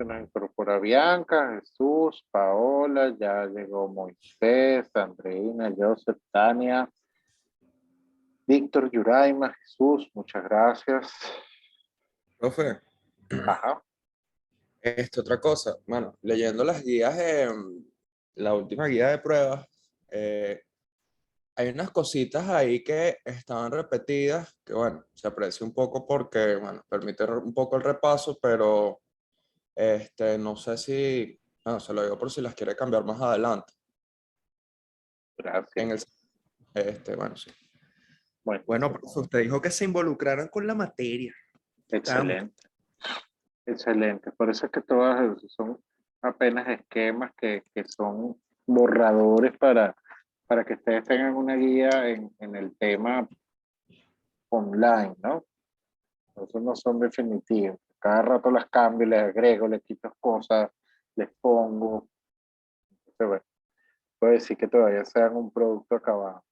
Se nos incorpora Bianca, Jesús, Paola, ya llegó Moisés, Andreina, Joseph, Tania, Víctor, Yuraima, Jesús, muchas gracias. Profe, Ajá. otra cosa, bueno, leyendo las guías, la última guía de pruebas, hay unas cositas ahí que estaban repetidas, que bueno, se aprecia un poco porque, bueno, permite un poco el repaso, pero no sé si, bueno, se lo digo por si las quiere cambiar más adelante. En Gracias. bueno, sí. Bueno, Bueno, profe, usted dijo que se involucraran con la materia. Estamos. excelente, excelente. Por eso es que todas son apenas esquemas que son borradores para que ustedes tengan una guía en el tema online, ¿no? Esos no son definitivos. Cada rato las cambio, les agrego, les quito cosas, les pongo. Entonces, bueno, puede decir que todavía sean un producto acabado.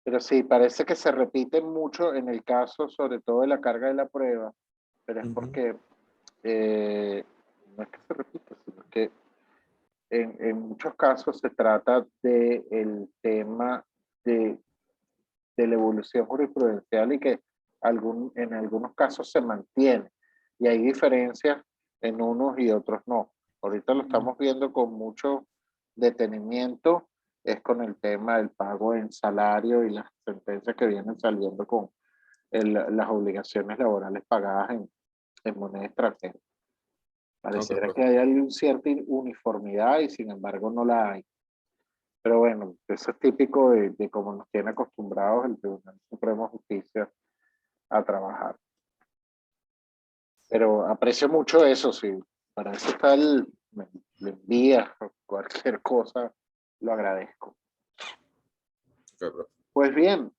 Pero sí, parece que se repite mucho en el caso, sobre todo de la carga de la prueba, pero es porque no es que se repita, sino que en muchos casos se trata del tema de, de la evolución jurisprudencial y que en algunos casos se mantiene. Y hay diferencias en unos y otros no. Ahorita lo estamos viendo con mucho detenimiento, es con el tema del pago en salario y las sentencias que vienen saliendo con las obligaciones laborales pagadas en moneda extranjera. Ok, Pareciera que profe. hay una cierta uniformidad y sin embargo no la hay. Pero bueno, eso es típico de cómo nos tiene acostumbrados el Tribunal Supremo de Justicia a trabajar. Pero aprecio mucho eso, sí. Para eso está me envía cualquier cosa, lo agradezco. Ok, profe. Pues bien,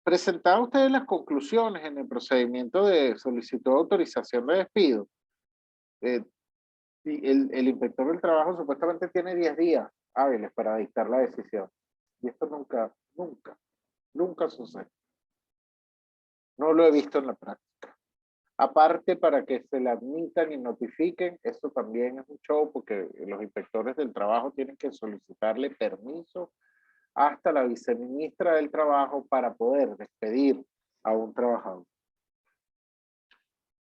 presentaban ustedes las conclusiones en el procedimiento de solicitud de autorización de despido. Eh, y el inspector del trabajo supuestamente tiene 10 días hábiles para dictar la decisión. Y esto nunca, nunca, nunca sucede. No lo he visto en la práctica. Aparte, para que se la admitan y notifiquen, eso también es un show porque los inspectores del trabajo tienen que solicitarle permiso hasta la viceministra del trabajo para poder despedir a un trabajador.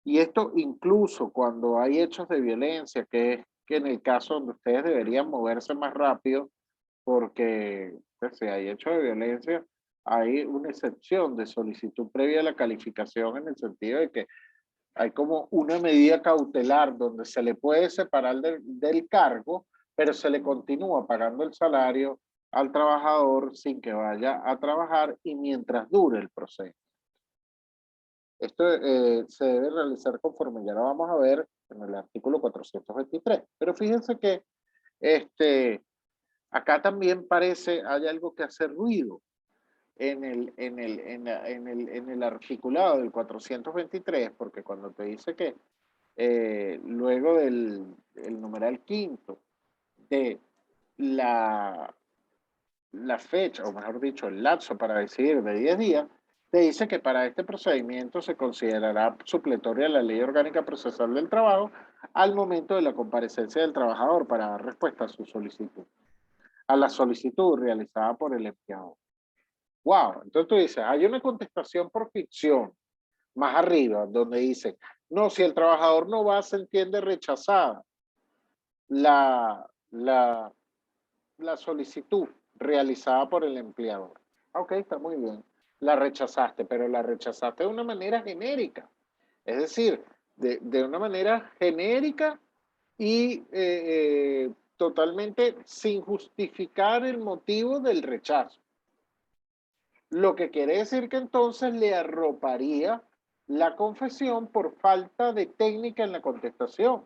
Y esto incluso cuando hay hechos de violencia, que es que en el caso donde ustedes deberían moverse más rápido, porque pues, si hay hechos de violencia, hay una excepción de solicitud previa a la calificación en el sentido de que hay como una medida cautelar donde se le puede separar del cargo, pero se le continúa pagando el salario al trabajador sin que vaya a trabajar y mientras dure el proceso. Esto se debe realizar conforme ya lo vamos a ver en el artículo 423. Pero fíjense que acá también parece hay algo que hace ruido en el articulado del 423, porque cuando te dice que luego el numeral quinto de la fecha, o mejor dicho, el lapso para decidir de 10 días, te dice que para este procedimiento se considerará supletoria la Ley Orgánica Procesal del Trabajo al momento de la comparecencia del trabajador para dar respuesta a su solicitud, a la solicitud realizada por el empleador. Wow, entonces tú dices, hay una contestación por ficción más arriba, donde dice, no, si el trabajador no va, se entiende rechazada la, la, la solicitud realizada por el empleador. Ok, está muy bien. La rechazaste, pero la rechazaste de una manera genérica. Es decir, de una manera genérica y totalmente sin justificar el motivo del rechazo. Lo que quiere decir que entonces le arroparía la confesión por falta de técnica en la contestación.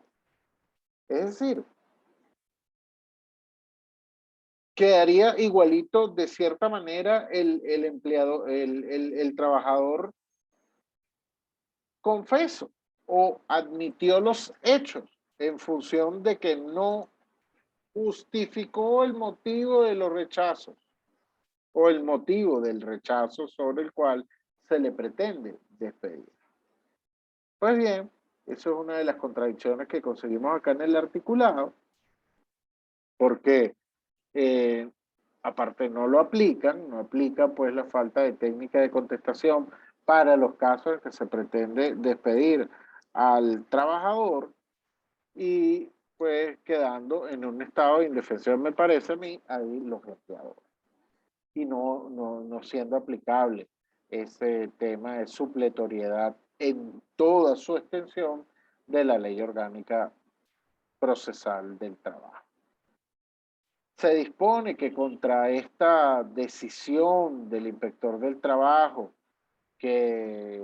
Es decir, quedaría igualito de cierta manera el empleado, el trabajador confeso o admitió los hechos en función de que no justificó el motivo de los rechazos o el motivo del rechazo sobre el cual se le pretende despedir. Pues bien, Eso es una de las contradicciones que conseguimos acá en el articulado, porque aparte no lo aplican, no aplican pues la falta de técnica de contestación para los casos en que se pretende despedir al trabajador y pues quedando en un estado de indefensión, me parece a mí, ahí los empleadores. Y no siendo aplicable ese tema de supletoriedad en toda su extensión de la Ley Orgánica Procesal del Trabajo. Se dispone que contra esta decisión del inspector del trabajo que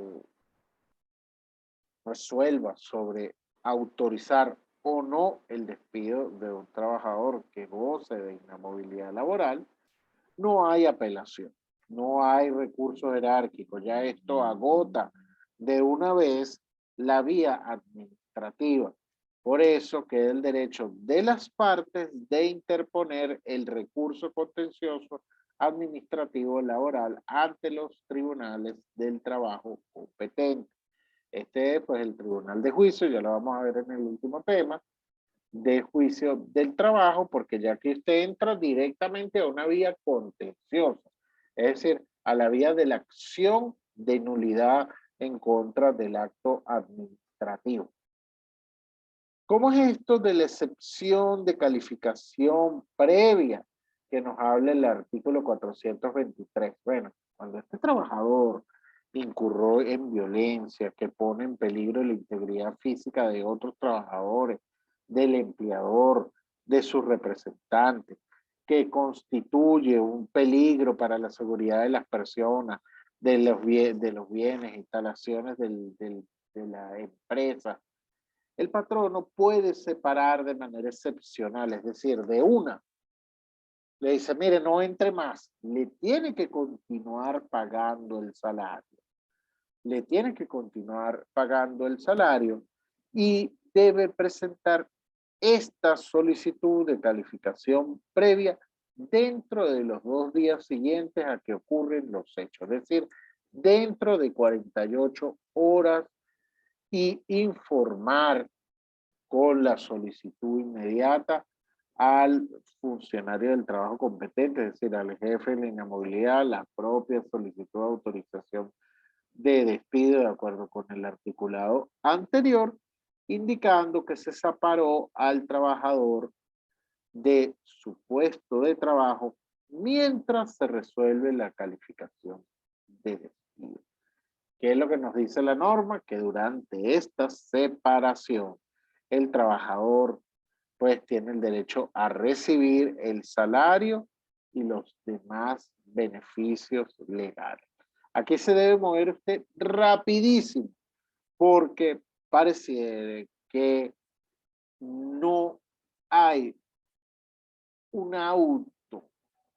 resuelva sobre autorizar o no el despido de un trabajador que goce de inamovilidad laboral, no hay apelación, no hay recurso jerárquico, ya esto agota de una vez la vía administrativa. Por eso queda el derecho de las partes de interponer el recurso contencioso administrativo laboral ante los tribunales del trabajo competentes. Este es pues el tribunal de juicio, ya lo vamos a ver en el último tema, de juicio del trabajo, porque ya que usted entra directamente a una vía contenciosa, es decir, a la vía de la acción de nulidad en contra del acto administrativo. ¿Cómo es esto de la excepción de calificación previa que nos habla el artículo 423? Bueno, cuando este trabajador incurrió en violencia que pone en peligro la integridad física de otros trabajadores, del empleador, de sus representantes, que constituye un peligro para la seguridad de las personas, de los bienes, instalaciones de la empresa, el patrono puede separar de manera excepcional, es decir, de una. Le dice, mire, no entre más. Le tiene que continuar pagando el salario. Le tiene que continuar pagando el salario y debe presentar esta solicitud de calificación previa dentro de los 2 días siguientes a que ocurren los hechos. Es decir, dentro de 48 horas y informar con la solicitud inmediata al funcionario del trabajo competente, es decir, al jefe de la inamovilidad, la propia solicitud de autorización de despido de acuerdo con el articulado anterior, indicando que se separó al trabajador de su puesto de trabajo mientras se resuelve la calificación de despido. ¿Qué es lo que nos dice la norma? Que durante esta separación el trabajador pues tiene el derecho a recibir el salario y los demás beneficios legales. Aquí se debe mover usted rapidísimo porque pareciera que no hay un auto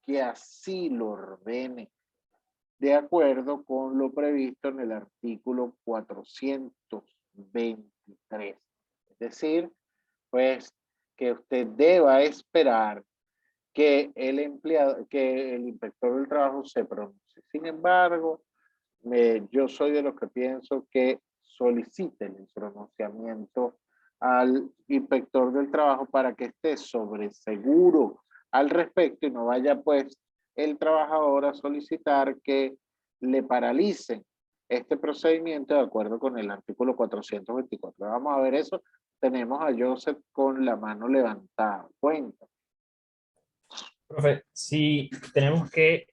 que así lo ordene de acuerdo con lo previsto en el artículo 423. Es decir, pues que usted deba esperar que el empleado, que el inspector del trabajo se pronuncie. Sin embargo, yo soy de los que pienso que soliciten el pronunciamiento al inspector del trabajo para que esté sobre seguro al respecto y no vaya pues el trabajador a solicitar que le paralicen este procedimiento de acuerdo con el artículo 424. Vamos a ver eso. Tenemos a Joseph con la mano levantada. Cuenta. Profe, si tenemos que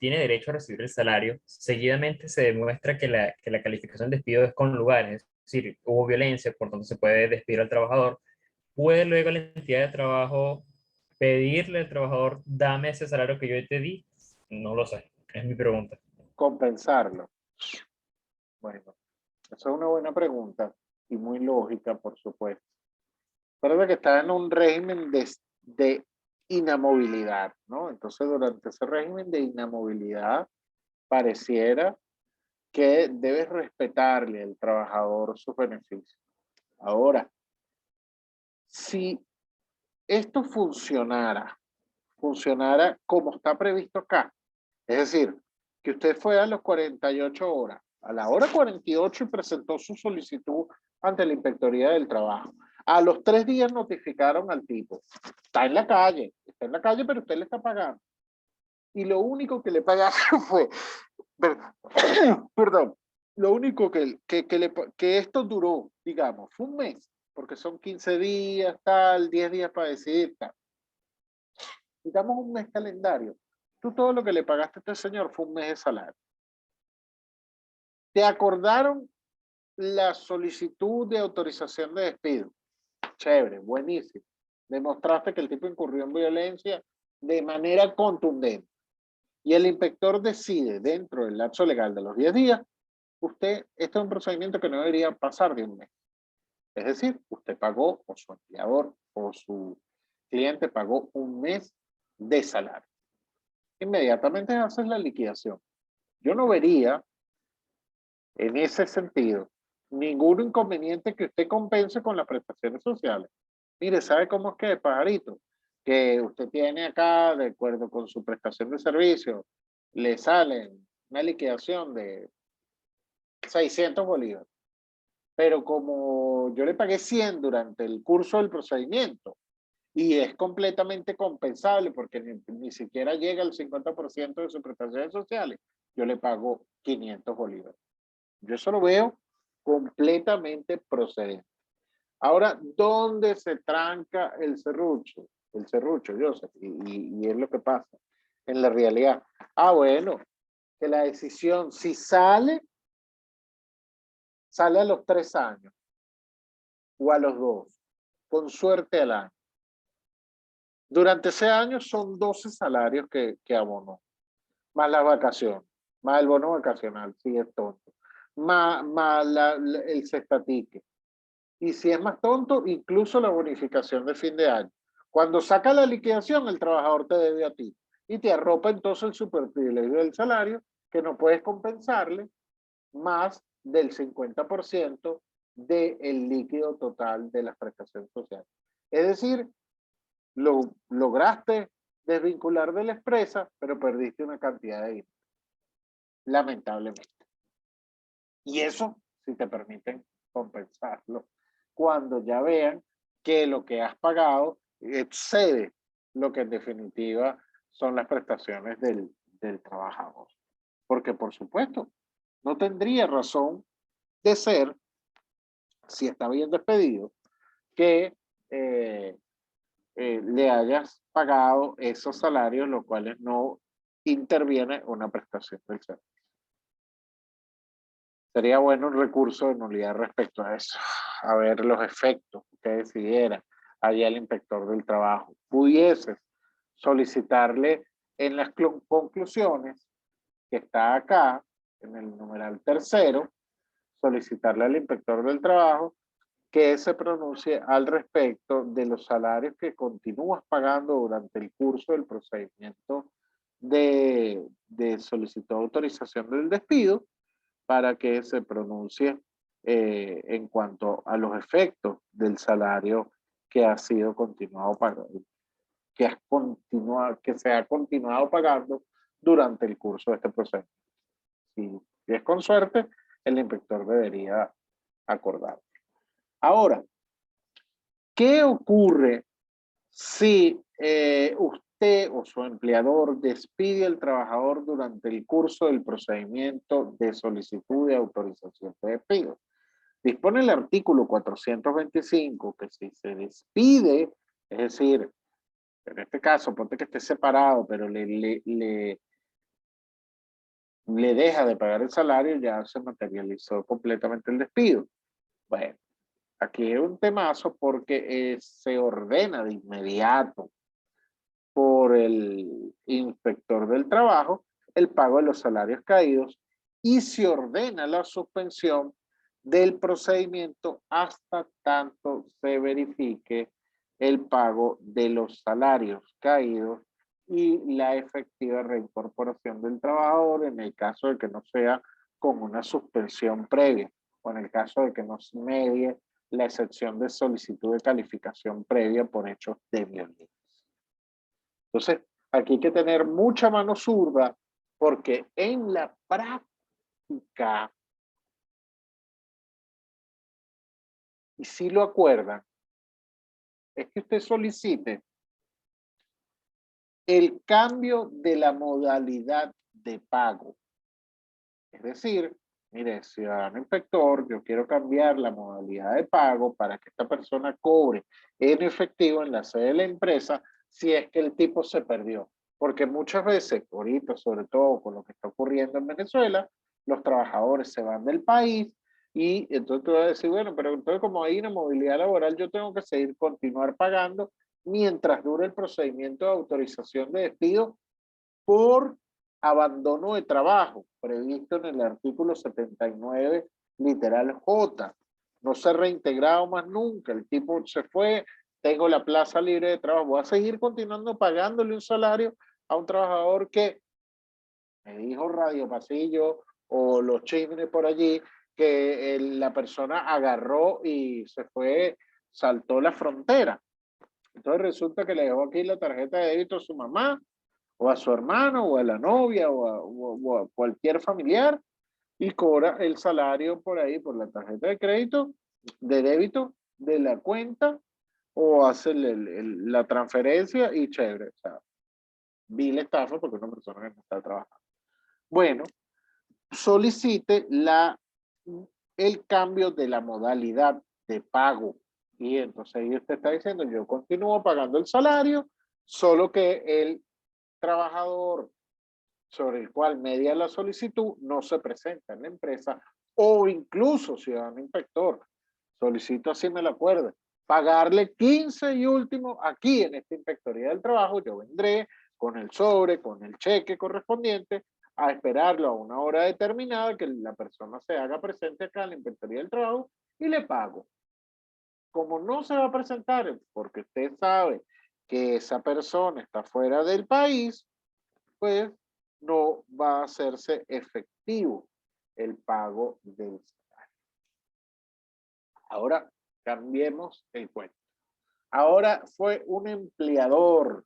tiene derecho a recibir el salario, seguidamente se demuestra que la calificación de despido es con lugares, es decir, hubo violencia, por tanto se puede despedir al trabajador, puede luego la entidad de trabajo pedirle al trabajador, dame ese salario que yo te di, no lo sé, es mi pregunta. Compensarlo. Bueno, esa es una buena pregunta y muy lógica, por supuesto. Recuerda que está en un régimen de inamovilidad, ¿no? Entonces, durante ese régimen de inamovilidad, pareciera que debes respetarle al trabajador sus beneficios. Ahora, si esto funcionara como está previsto acá, es decir, que usted fue a las 48 horas, a la hora 48 y presentó su solicitud ante la Inspectoría del Trabajo. A los 3 días notificaron al tipo. Está en la calle, pero usted le está pagando. Y lo único que le pagaron fue, perdón, lo único que esto duró, digamos, fue un mes, porque son 15 días, tal, 10 días para decidir, tal. Digamos un mes calendario. Tú todo lo que le pagaste a este señor fue un mes de salario. Te acordaron la solicitud de autorización de despido. Chévere, buenísimo. Demostraste que el tipo incurrió en violencia de manera contundente. Y el inspector decide, dentro del lapso legal de los 10 días, este es un procedimiento que no debería pasar de un mes. Es decir, usted pagó, o su empleador, o su cliente pagó un mes de salario. Inmediatamente haces la liquidación. Yo no vería, en ese sentido, ningún inconveniente que usted compense con las prestaciones sociales. Mire, ¿sabe cómo es que, pajarito? Que usted tiene acá, de acuerdo con su prestación de servicio, le sale una liquidación de 600 bolívares. Pero como yo le pagué 100 durante el curso del procedimiento y es completamente compensable porque ni siquiera llega al 50% de sus prestaciones sociales, yo le pago 500 bolívares. Yo eso lo veo completamente procedente. Ahora, ¿dónde se tranca el serrucho? El serrucho, Joseph, y es lo que pasa en la realidad. Bueno, que la decisión, si sale a los 3 años o a los 2, con suerte al año. Durante ese año son 12 salarios que abonó, más las vacaciones, más el bono vacacional, si es tonto, más el cestatique. Y si es más tonto, incluso la bonificación de fin de año. Cuando saca la liquidación, el trabajador te debe a ti y te arropa entonces el superprivilegio del salario que no puedes compensarle más del 50% del líquido total de las prestaciones sociales. Es decir, lograste desvincular de la empresa, pero perdiste una cantidad de dinero, lamentablemente. Y eso, si te permiten compensarlo, cuando ya vean que lo que has pagado excede lo que en definitiva son las prestaciones del trabajador. Porque, por supuesto, no tendría razón de ser, si está bien despedido, que le hayas pagado esos salarios, los cuales no interviene una prestación del servicio. Sería bueno un recurso de nulidad respecto a eso, a ver los efectos que decidiera allá el inspector del trabajo. Pudieses solicitarle en las conclusiones, que está acá, en el numeral 3º, solicitarle al inspector del trabajo que se pronuncie al respecto de los salarios que continúas pagando durante el curso del procedimiento de solicitud de autorización del despido, para que se pronuncie en cuanto a los efectos del salario que ha sido continuado pagando, que se ha continuado pagando durante el curso de este proceso. Si es con suerte, el inspector debería acordar. Ahora, ¿qué ocurre si usted o su empleador despide al trabajador durante el curso del procedimiento de solicitud de autorización de despido? Dispone el artículo 425 que si se despide, es decir, en este caso, ponte que esté separado, pero le deja de pagar el salario, ya se materializó completamente el despido. Bueno, aquí es un temazo porque se ordena de inmediato por el inspector del trabajo el pago de los salarios caídos y se ordena la suspensión del procedimiento hasta tanto se verifique el pago de los salarios caídos y la efectiva reincorporación del trabajador en el caso de que no sea con una suspensión previa o en el caso de que no se medie la excepción de solicitud de calificación previa por hechos de violencia. Entonces, aquí hay que tener mucha mano zurda porque en la práctica y si lo acuerdan, es que usted solicite el cambio de la modalidad de pago. Es decir, mire, ciudadano inspector, yo quiero cambiar la modalidad de pago para que esta persona cobre en efectivo en la sede de la empresa si es que el tipo se perdió. Porque muchas veces, ahorita, sobre todo con lo que está ocurriendo en Venezuela, los trabajadores se van del país y entonces tú vas a decir, bueno, pero entonces como hay una movilidad laboral, yo tengo que continuar pagando mientras dure el procedimiento de autorización de despido por abandono de trabajo, previsto en el artículo 79, literal J. No se ha reintegrado más nunca, el tipo se fue, tengo la plaza libre de trabajo, voy a seguir continuando pagándole un salario a un trabajador que me dijo Radio Pasillo o los chismes por allí, que la persona agarró y se fue, saltó la frontera. Entonces resulta que le dejó aquí la tarjeta de débito a su mamá, o a su hermano, o a la novia, o a cualquier familiar, y cobra el salario por ahí, por la tarjeta de crédito, de débito, de la cuenta, o hace la transferencia y chévere. O sea, vil estafa porque es una persona que no está trabajando. Bueno, solicite el cambio de la modalidad de pago. Y entonces ahí usted está diciendo, yo continúo pagando el salario, solo que el trabajador sobre el cual media la solicitud no se presenta en la empresa, o incluso, ciudadano inspector, solicito, así me lo acuerdo, pagarle 15 y último aquí en esta inspectoría del trabajo. Yo vendré con el sobre, con el cheque correspondiente, a esperarlo a una hora determinada, que la persona se haga presente acá en la inspectoría del trabajo y le pago. Como no se va a presentar, porque usted sabe que esa persona está fuera del país, pues no va a hacerse efectivo el pago del salario. Ahora cambiemos el cuento. Ahora fue un empleador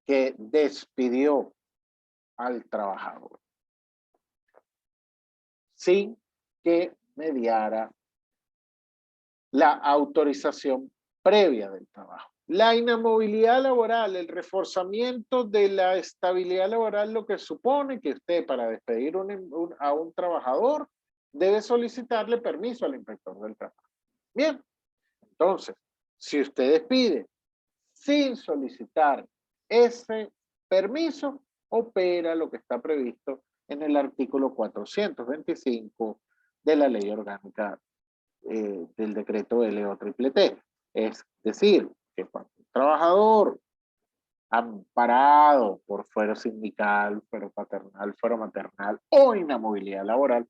que despidió al trabajador sin que mediara la autorización previa del trabajo. La inamovilidad laboral, el reforzamiento de la estabilidad laboral, lo que supone que usted, para despedir a un trabajador, debe solicitarle permiso al inspector del trabajo. Bien, entonces, si usted despide sin solicitar ese permiso, opera lo que está previsto en el artículo 425 de la Ley Orgánica del decreto LO-T. Es decir, que cuando un trabajador amparado por fuero sindical, fuero paternal, fuero maternal o inamovilidad laboral,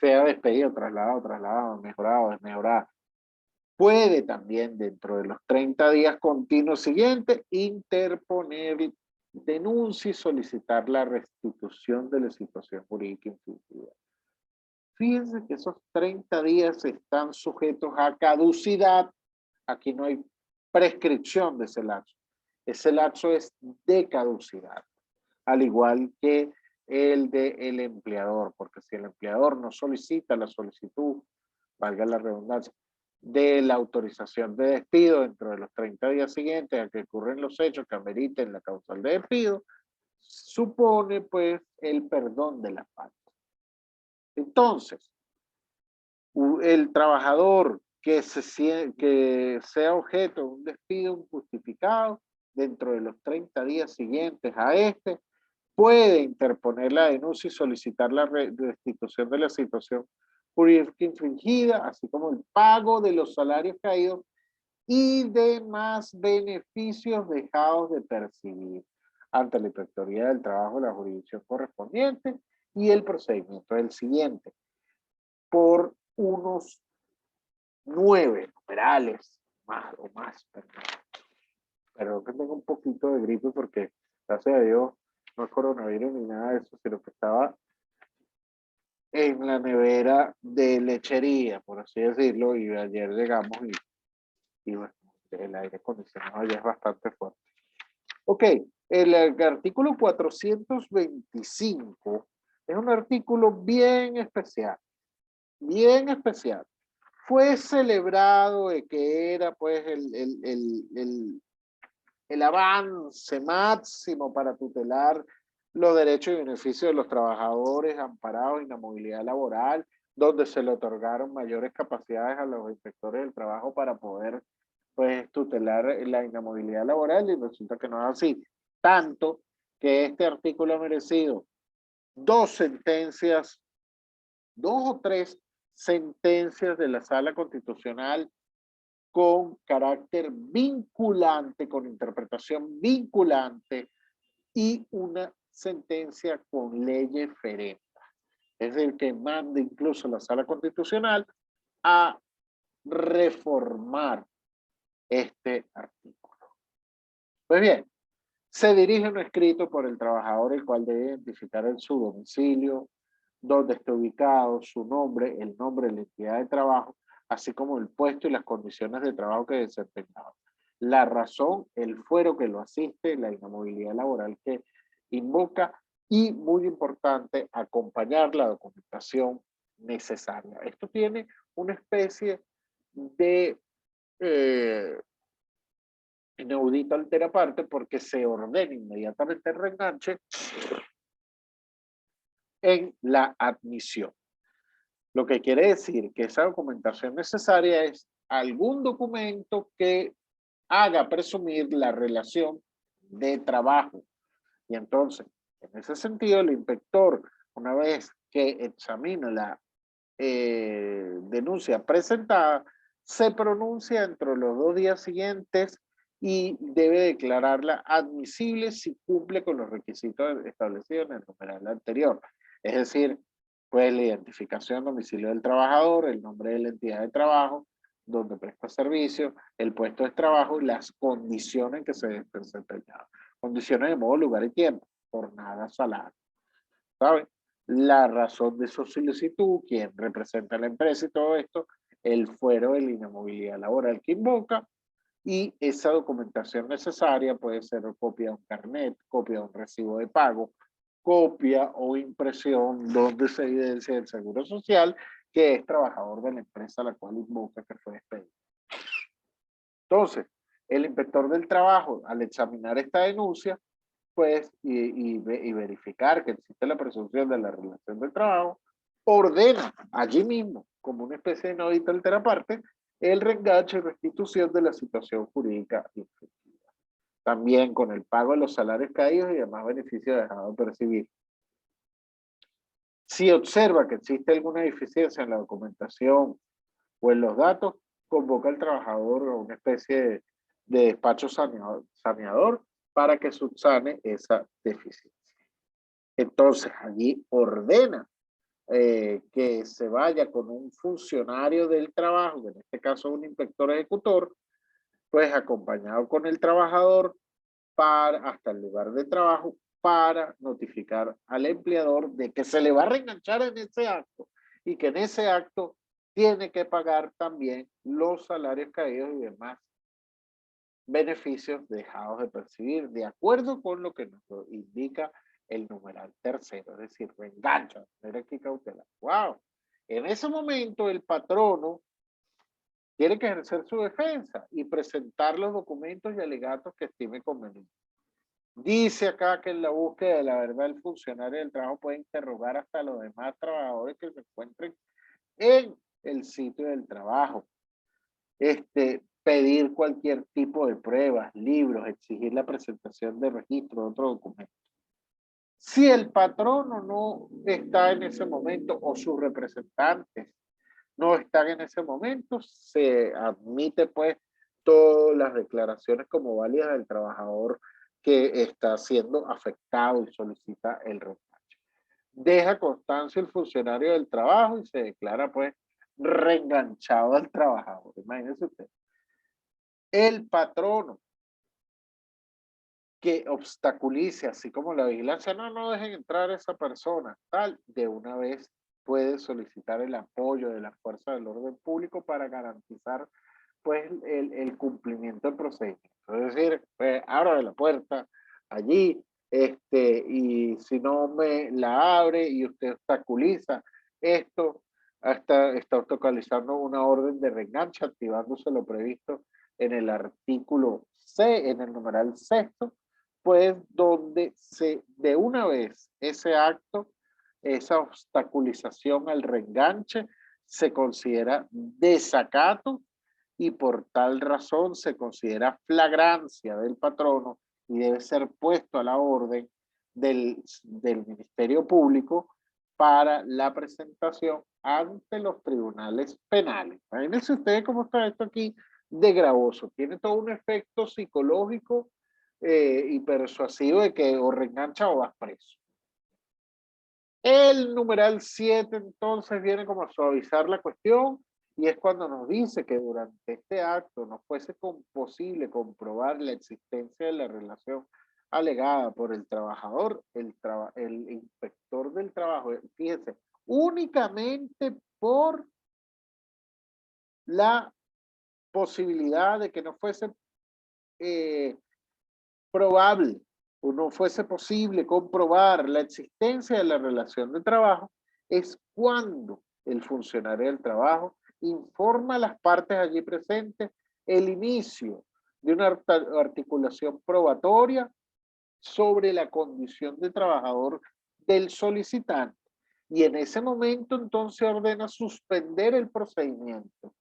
sea despedido, trasladado, mejorado, desmejorado, puede también dentro de los 30 días continuos siguientes interponer denuncia y solicitar la restitución de la situación jurídica infringida. Fíjense que esos 30 días están sujetos a caducidad. Aquí no hay prescripción de ese lapso. Ese lapso es de caducidad, al igual que el del empleador, porque si el empleador no solicita la solicitud, valga la redundancia, de la autorización de despido dentro de los 30 días siguientes a que ocurren los hechos que ameriten la causal de despido, supone pues el perdón de la falta. Entonces, el trabajador que sea objeto de un despido injustificado dentro de los 30 días siguientes a este, puede interponer la denuncia y solicitar la restitución de la situación jurídica infringida, así como el pago de los salarios caídos y demás beneficios dejados de percibir ante la Inspectoría del Trabajo de la jurisdicción correspondiente, y el procedimiento es el siguiente: por unos 9 numerales más o más, perdón que tengo un poquito de gripe porque gracias a Dios no es coronavirus ni nada de eso, sino que estaba en la nevera de lechería, por así decirlo, y ayer llegamos y bueno, el aire acondicionado allá es bastante fuerte. Ok, el artículo 425 es un artículo bien especial, bien especial. fue celebrado de que era pues el avance máximo para tutelar los derechos y beneficios de los trabajadores amparados en la movilidad laboral, donde se le otorgaron mayores capacidades a los inspectores del trabajo para poder pues tutelar la inamovilidad laboral, y resulta que no es así. Tanto que este artículo ha merecido dos sentencias, dos o tres sentencias de la Sala Constitucional con carácter vinculante, con interpretación vinculante, y una sentencia con leyes ferentes. Es decir, que manda incluso la Sala Constitucional a reformar este artículo. Pues bien, se dirige un escrito por el trabajador, el cual debe identificar en su domicilio, dónde está ubicado, su nombre, el nombre de la entidad de trabajo, así como el puesto y las condiciones de trabajo que desempeñaba. La razón, el fuero que lo asiste, la inamovilidad laboral que invoca, y muy importante, acompañar la documentación necesaria. Esto tiene una especie de inaudito altera parte, porque se ordena inmediatamente el reenganche en la admisión. Lo que quiere decir que esa documentación necesaria es algún documento que haga presumir la relación de trabajo. Y entonces, en ese sentido, el inspector, una vez que examina la denuncia presentada, se pronuncia entre los 2 días siguientes y debe declararla admisible si cumple con los requisitos establecidos en el numeral anterior. Es decir, pues la identificación, domicilio del trabajador, el nombre de la entidad de trabajo, donde presta servicio, el puesto de trabajo y las condiciones en que se desempeñaba. Condiciones de modo, lugar y tiempo, jornada, salario. ¿Sabe? La razón de su solicitud, quién representa a la empresa y todo esto, el fuero de la inamovilidad laboral que invoca, y esa documentación necesaria puede ser copia de un carnet, copia de un recibo de pago, copia o impresión donde se evidencia el seguro social que es trabajador de la empresa a la cual invoca que fue despedido. Entonces, el inspector del trabajo, al examinar esta denuncia, pues, y verificar que existe la presunción de la relación de trabajo, ordena allí mismo, como una especie de novita altera parte, el reenganche y restitución de la situación jurídica efectiva. También con el pago de los salarios caídos y demás beneficios dejados de percibir. Si observa que existe alguna deficiencia en la documentación o en los datos, convoca al trabajador a una especie de despacho saneador para que subsane esa deficiencia. Entonces, allí ordena que se vaya con un funcionario del trabajo, que en este caso un inspector ejecutor, pues acompañado con el trabajador hasta el lugar de trabajo para notificar al empleador de que se le va a reenganchar en ese acto y que en ese acto tiene que pagar también los salarios caídos y demás beneficios dejados de percibir, de acuerdo con lo que nos indica el numeral tercero, es decir, reengancha, era aquí cautelar. ¡Wow! En ese momento el patrono tiene que ejercer su defensa y presentar los documentos y alegatos que estime conveniente. Dice acá que en la búsqueda de la verdad el funcionario del trabajo puede interrogar hasta los demás trabajadores que se encuentren en el sitio del trabajo. Pedir cualquier tipo de pruebas, libros, exigir la presentación de registro de otro documento. Si el patrono no está en ese momento o sus representantes no están en ese momento, se admite pues todas las declaraciones como válidas del trabajador que está siendo afectado y solicita el reenganche. Deja constancia el funcionario del trabajo y se declara pues reenganchado al trabajador. Imagínense usted. El patrono que obstaculice, así como la vigilancia, no dejen entrar a esa persona, tal, de una vez puede solicitar el apoyo de la fuerza del orden público para garantizar pues el cumplimiento del procedimiento. Es decir, pues, abra la puerta allí, y si no me la abre y usted obstaculiza esto, está autocalizando una orden de reenganche, activándose lo previsto en el artículo C, en el numeral sexto, pues donde de una vez ese acto, esa obstaculización al reenganche, se considera desacato y por tal razón se considera flagrancia del patrono y debe ser puesto a la orden del Ministerio Público para la presentación ante los tribunales penales. Imagínense ustedes cómo está esto aquí de gravoso. Tiene todo un efecto psicológico y persuasivo de que o reengancha o vas preso. El numeral 7 entonces viene como a suavizar la cuestión y es cuando nos dice que durante este acto no fuese posible comprobar la existencia de la relación alegada por el trabajador, el inspector del trabajo, fíjense, únicamente por la posibilidad de que no fuese probable o no fuese posible comprobar la existencia de la relación de trabajo, es cuando el funcionario del trabajo informa a las partes allí presentes el inicio de una articulación probatoria sobre la condición de trabajador del solicitante. Y en ese momento entonces ordena suspender el procedimiento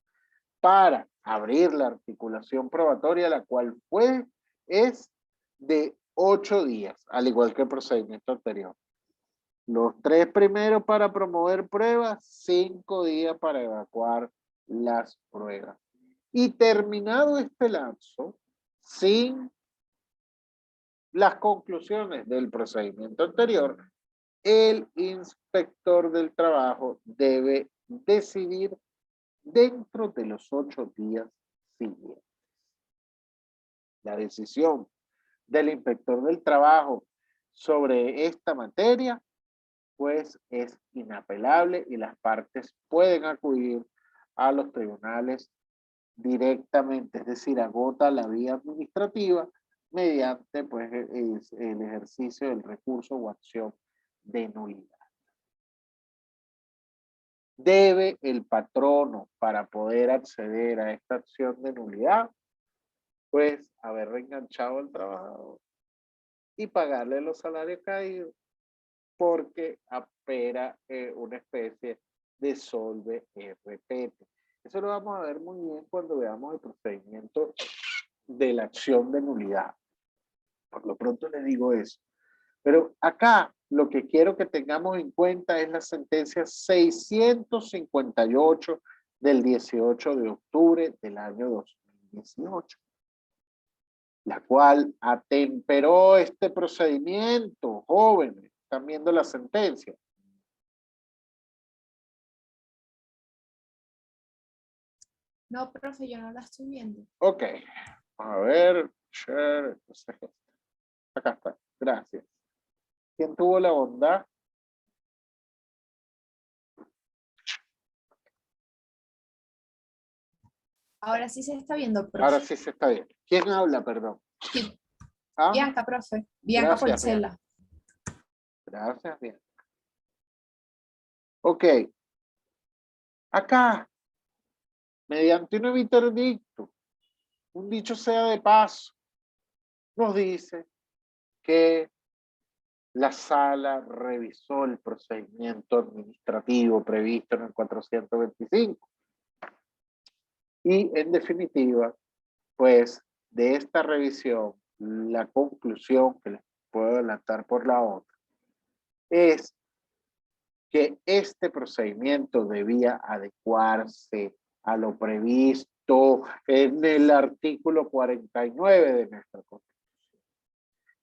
para abrir la articulación probatoria, la cual es de 8 días, al igual que el procedimiento anterior. Los 3 primeros para promover pruebas, 5 días para evacuar las pruebas. Y terminado este lapso, sin las conclusiones del procedimiento anterior, el inspector del trabajo debe decidir dentro de los 8 días siguientes. La decisión del inspector del trabajo sobre esta materia, pues es inapelable y las partes pueden acudir a los tribunales directamente, es decir, agota la vía administrativa mediante pues, el ejercicio del recurso o acción de nulidad. Debe el patrono, para poder acceder a esta acción de nulidad, pues haber reenganchado al trabajador y pagarle los salarios caídos, porque apera una especie de solve repete. Eso lo vamos a ver muy bien cuando veamos el procedimiento de la acción de nulidad. Por lo pronto le digo eso. Pero acá lo que quiero que tengamos en cuenta es la sentencia 658 del 18 de octubre del año 2018, la cual atemperó este procedimiento. Jóvenes, ¿están viendo la sentencia? No, profe, yo no la estoy viendo. Ok, a ver, share, acá está, gracias. ¿Quién tuvo la bondad? Ahora sí se está viendo, profe. Ahora sí se está bien. ¿Quién habla, perdón? Sí. ¿Ah? Bianca, profe. Bianca Gracias, Porcela. Gracias, bien. Ok. Acá, mediante un interdicto, un dicho sea de paso, nos dice que la sala revisó el procedimiento administrativo previsto en el 425. Y en definitiva, pues de esta revisión, la conclusión que les puedo adelantar por la otra es que este procedimiento debía adecuarse a lo previsto en el artículo 49 de nuestra Constitución.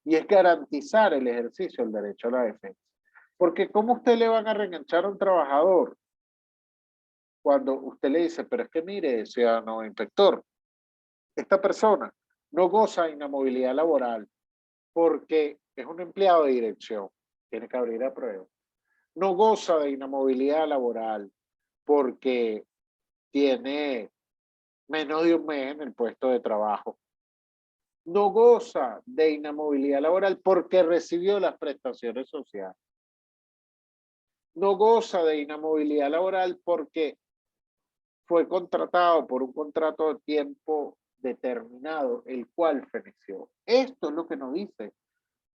Y es garantizar el ejercicio del derecho a la defensa. Porque ¿cómo usted le van a reenganchar a un trabajador cuando usted le dice, pero es que mire, ciudadano inspector, esta persona no goza de inamovilidad laboral porque es un empleado de dirección, tiene que abrir a prueba. No goza de inamovilidad laboral porque tiene menos de un mes en el puesto de trabajo. No goza de inamovilidad laboral porque recibió las prestaciones sociales. no goza de inamovilidad laboral porque fue contratado por un contrato de tiempo determinado, el cual feneció. Esto es lo que nos dice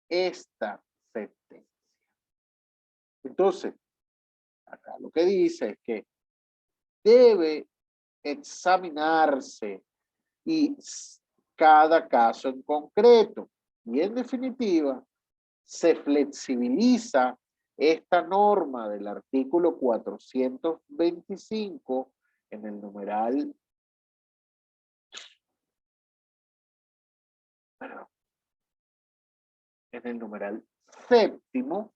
esta sentencia. Entonces, acá lo que dice es que debe examinarse y cada caso en concreto. Y en definitiva, se flexibiliza esta norma del artículo 425 en el numeral, séptimo,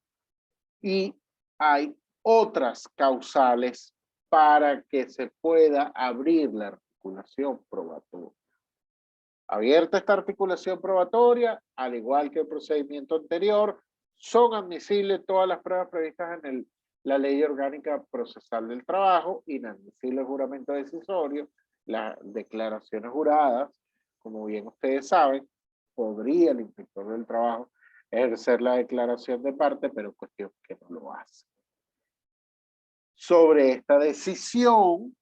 y hay otras causales para que se pueda abrir la articulación probatoria. Abierta esta articulación probatoria, al igual que el procedimiento anterior, son admisibles todas las pruebas previstas en la Ley Orgánica Procesal del Trabajo, inadmisible el juramento decisorio, las declaraciones juradas, como bien ustedes saben, podría el inspector del trabajo ejercer la declaración de parte, pero cuestión que no lo hace. Sobre esta decisión,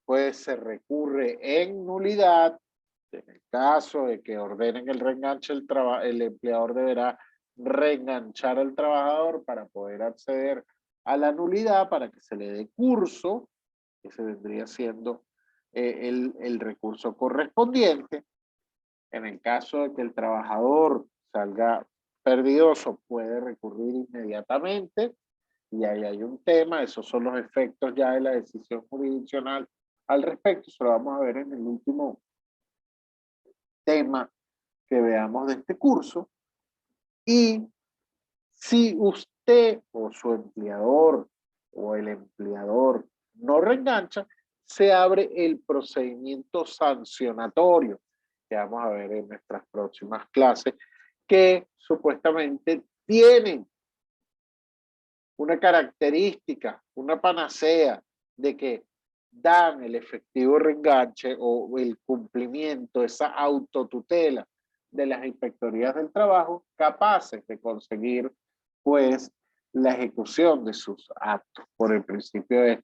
pues se recurre en nulidad. En el caso de que ordenen el reenganche, el empleador deberá reenganchar al trabajador para poder acceder a la nulidad, para que se le dé curso, que se vendría siendo el recurso correspondiente. En el caso de que el trabajador salga perdidoso, puede recurrir inmediatamente, y ahí hay un tema, esos son los efectos ya de la decisión jurisdiccional al respecto. Eso lo vamos a ver en el último tema que veamos de este curso. Y si usted o su empleador o el empleador no reengancha, se abre el procedimiento sancionatorio, que vamos a ver en nuestras próximas clases, que supuestamente tienen una característica, una panacea de que dan el efectivo reenganche o el cumplimiento, esa autotutela de las inspectorías del trabajo, capaces de conseguir pues la ejecución de sus actos por el principio de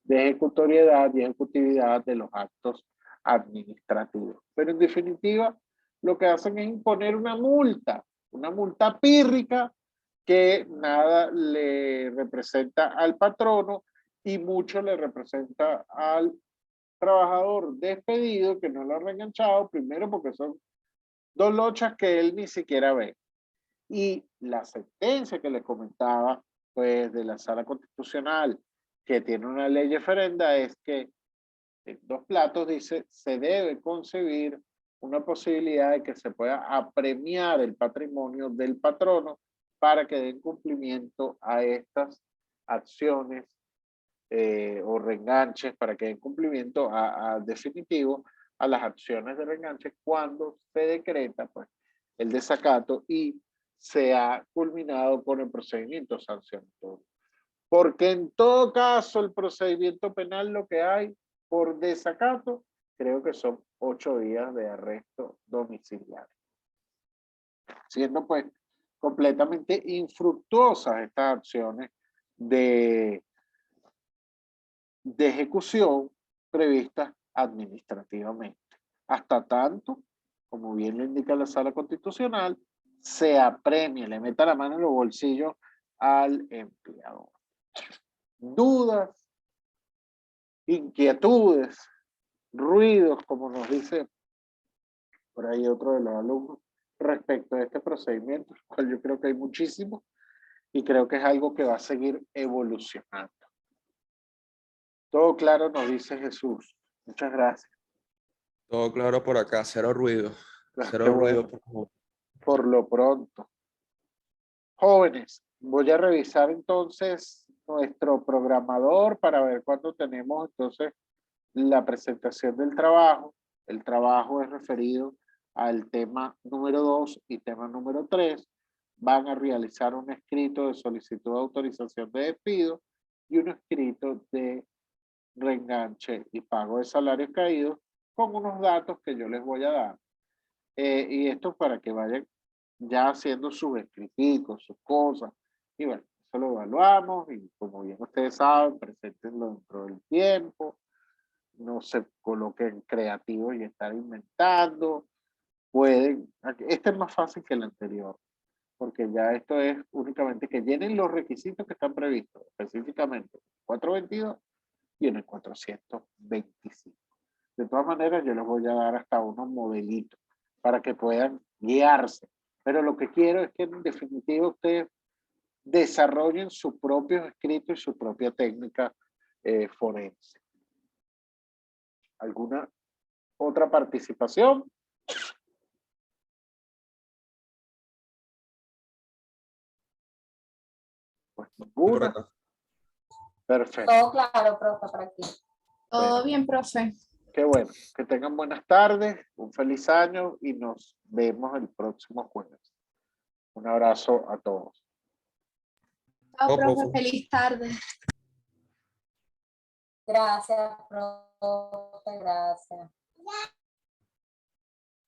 ejecutoriedad y ejecutividad de los actos administrativos. Pero en definitiva, lo que hacen es imponer una multa pírrica que nada le representa al patrono y mucho le representa al trabajador despedido que no lo ha reenganchado, primero porque son dos lochas que él ni siquiera ve. Y la sentencia que les comentaba, pues, de la Sala Constitucional, que tiene una ley referenda, es que en dos platos dice, se debe concebir una posibilidad de que se pueda apremiar el patrimonio del patrono para que den cumplimiento a estas acciones o reenganches, para que den cumplimiento a definitivo a las acciones de reenganche cuando se decreta pues el desacato y se ha culminado con el procedimiento sancionatorio. Porque en todo caso el procedimiento penal lo que hay por desacato, creo que son 8 días de arresto domiciliario. Siendo pues completamente infructuosas estas acciones de ejecución previstas administrativamente. Hasta tanto, como bien lo indica la Sala Constitucional, se apremia, le meta la mano en los bolsillos al empleador. Dudas, inquietudes, ruidos, como nos dice por ahí otro de los alumnos, respecto a este procedimiento, el cual yo creo que hay muchísimo y creo que es algo que va a seguir evolucionando. Todo claro, nos dice Jesús. Muchas gracias. Todo claro por acá, cero ruido. Cero Qué ruido, bueno. por favor. Por lo pronto. Jóvenes, voy a revisar entonces nuestro programador para ver cuándo tenemos entonces la presentación del trabajo. El trabajo es referido al tema número 2 y tema número 3. Van a realizar un escrito de solicitud de autorización de despido y un escrito de reenganche y pago de salarios caídos con unos datos que yo les voy a dar. Y esto para que vayan ya haciendo sus escriticos, sus cosas. Y bueno, eso lo evaluamos y como bien ustedes saben, preséntenlo dentro del tiempo, no se coloquen creativos y estar inventando, pueden, este es más fácil que el anterior, porque ya esto es únicamente que llenen los requisitos que están previstos, específicamente 422 y en el 425. De todas maneras, yo les voy a dar hasta unos modelitos para que puedan guiarse. Pero lo que quiero es que en definitiva ustedes desarrollen su propio escrito y su propia técnica forense. ¿Alguna otra participación? Pues ninguna. Correcto. Perfecto. Todo claro, profe, por aquí. Todo bien, profe. Qué bueno. Que tengan buenas tardes, un feliz año y nos vemos el próximo jueves. Un abrazo a todos. Chao, Oh, profe. profe. Feliz tarde. Gracias, profe, gracias.